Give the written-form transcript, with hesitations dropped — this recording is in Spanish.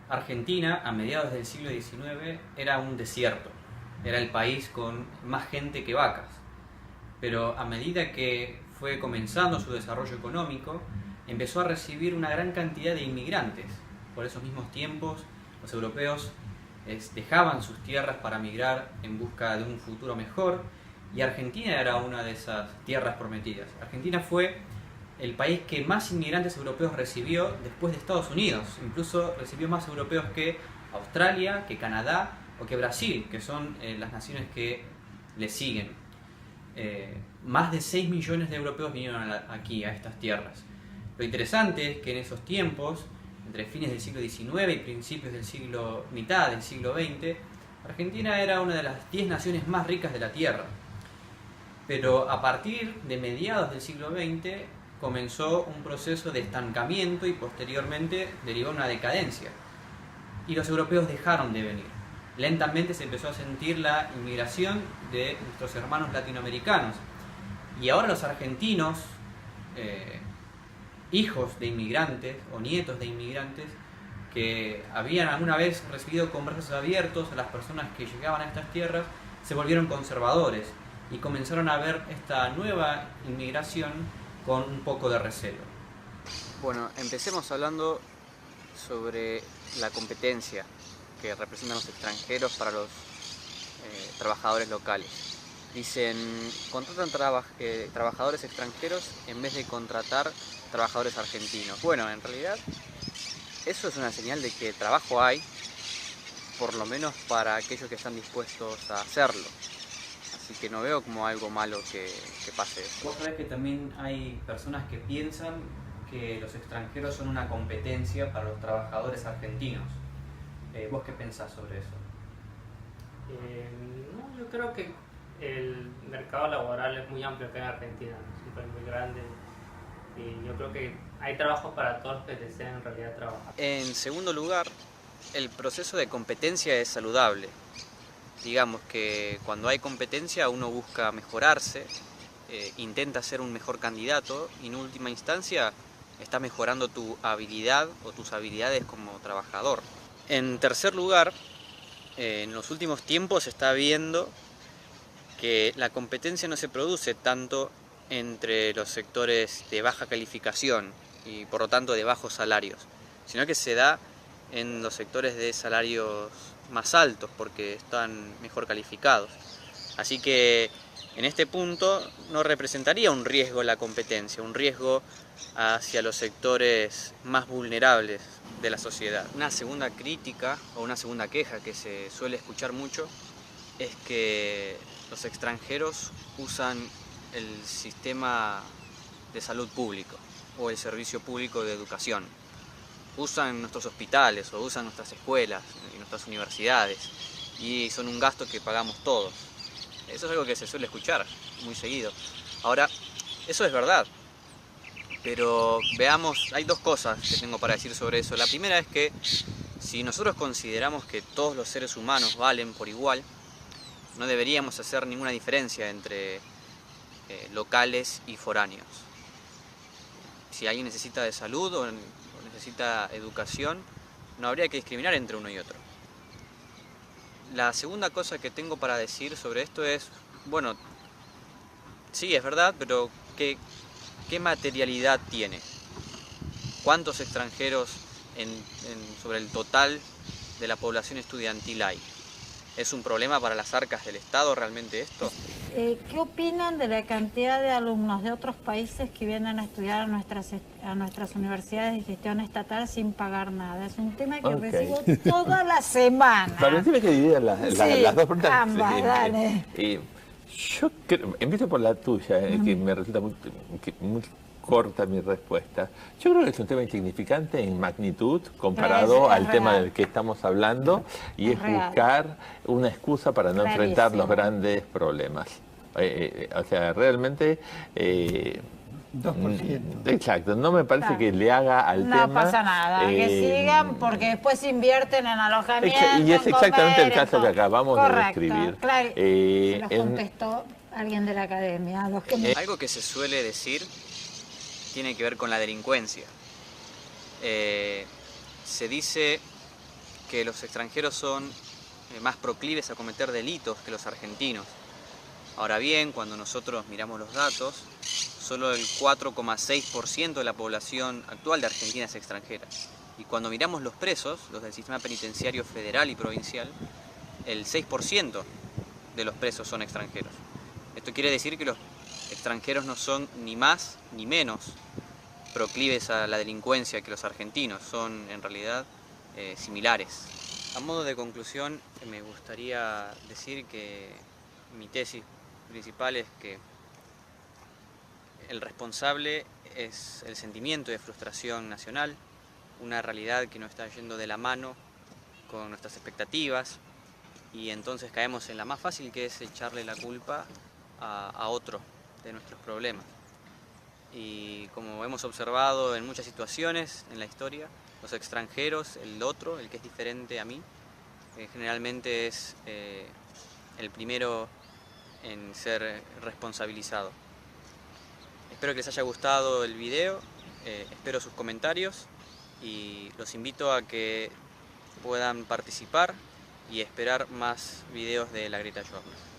Argentina, a mediados del siglo XIX, era un desierto. Era el país con más gente que vacas. Pero a medida que fue comenzando su desarrollo económico, empezó a recibir una gran cantidad de inmigrantes. Por esos mismos tiempos, los europeos dejaban sus tierras para migrar en busca de un futuro mejor, y Argentina era una de esas tierras prometidas. Argentina fue el país que más inmigrantes europeos recibió después de Estados Unidos. Incluso recibió más europeos que Australia, que Canadá o que Brasil, que son las naciones que le siguen. Más de 6 millones de europeos vinieron aquí, a estas tierras. Lo interesante es que en esos tiempos, entre fines del siglo XIX y principios mitad del siglo XX, Argentina era una de las 10 naciones más ricas de la Tierra. Pero a partir de mediados del siglo XX comenzó un proceso de estancamiento y posteriormente derivó en una decadencia. Y los europeos dejaron de venir. Lentamente se empezó a sentir la inmigración de nuestros hermanos latinoamericanos. Y ahora los argentinos, hijos de inmigrantes o nietos de inmigrantes, que habían alguna vez recibido con brazos abiertos a las personas que llegaban a estas tierras, se volvieron conservadores y comenzaron a ver esta nueva inmigración con un poco de recelo. Bueno, empecemos hablando sobre la competencia que representan los extranjeros para los trabajadores locales. Dicen, contratan trabajadores extranjeros en vez de contratar trabajadores argentinos. Bueno, en realidad eso es una señal de que trabajo hay, por lo menos para aquellos que están dispuestos a hacerlo. Así que no veo como algo malo que pase eso. Vos sabés que también hay personas que piensan que los extranjeros son una competencia para los trabajadores argentinos. ¿Vos qué pensás sobre eso? No, yo creo que el mercado laboral es muy amplio acá en Argentina, es un país muy grande y yo creo que hay trabajo para todos los que desean en realidad trabajar. En segundo lugar, el proceso de competencia es saludable. Digamos que cuando hay competencia uno busca mejorarse, intenta ser un mejor candidato y en última instancia está mejorando tu habilidad o tus habilidades como trabajador. En tercer lugar, en los últimos tiempos se está viendo que la competencia no se produce tanto entre los sectores de baja calificación y por lo tanto de bajos salarios, sino que se da en los sectores de salarios más altos porque están mejor calificados. Así que en este punto no representaría un riesgo la competencia, un riesgo hacia los sectores más vulnerables de la sociedad. Una segunda crítica o una segunda queja que se suele escuchar mucho es que los extranjeros usan el sistema de salud público o el servicio público de educación. Usan nuestros hospitales o usan nuestras escuelas y nuestras universidades y son un gasto que pagamos todos. Eso es algo que se suele escuchar muy seguido. Ahora, eso es verdad, pero veamos, hay dos cosas que tengo para decir sobre eso. La primera es que si nosotros consideramos que todos los seres humanos valen por igual, no deberíamos hacer ninguna diferencia entre locales y foráneos. Si alguien necesita de salud o necesita educación, no habría que discriminar entre uno y otro. La segunda cosa que tengo para decir sobre esto es, bueno, sí, es verdad, pero ¿qué materialidad tiene? ¿Cuántos extranjeros sobre el total de la población estudiantil hay? ¿Es un problema para las arcas del Estado realmente esto? ¿Qué opinan de la cantidad de alumnos de otros países que vienen a estudiar a nuestras universidades de gestión estatal sin pagar nada? Es un tema que recibo toda la semana. Parece que dividir las dos preguntas. Ambas, dale. Yo empiezo por la tuya, que me resulta muy corta mi respuesta. Yo creo que es un tema insignificante en magnitud comparado al tema del que estamos hablando y es buscar una excusa para no enfrentar los grandes problemas. O sea, realmente... 2%. Exacto, no me parece que le haga al tema... No pasa nada, que sigan porque después invierten en alojamiento, y es exactamente el caso que acabamos de Correcto, describir. Claro, se los contestó alguien de la academia. Algo que se suele decir tiene que ver con la delincuencia. Se dice que los extranjeros son más proclives a cometer delitos que los argentinos. Ahora bien, cuando nosotros miramos los datos, solo el 4,6% de la población actual de Argentina es extranjera. Y cuando miramos los presos, los del sistema penitenciario federal y provincial, el 6% de los presos son extranjeros. Esto quiere decir que los extranjeros no son ni más ni menos proclives a la delincuencia que los argentinos, son en realidad similares. A modo de conclusión, me gustaría decir que mi tesis principal es que el responsable es el sentimiento de frustración nacional, una realidad que no está yendo de la mano con nuestras expectativas, y entonces caemos en la más fácil, que es echarle la culpa a otro de nuestros problemas. Y como hemos observado en muchas situaciones en la historia, los extranjeros, el otro, el que es diferente a mí, generalmente es el primero en ser responsabilizado. Espero que les haya gustado el video, espero sus comentarios y los invito a que puedan participar y esperar más videos de La Grieta Journal.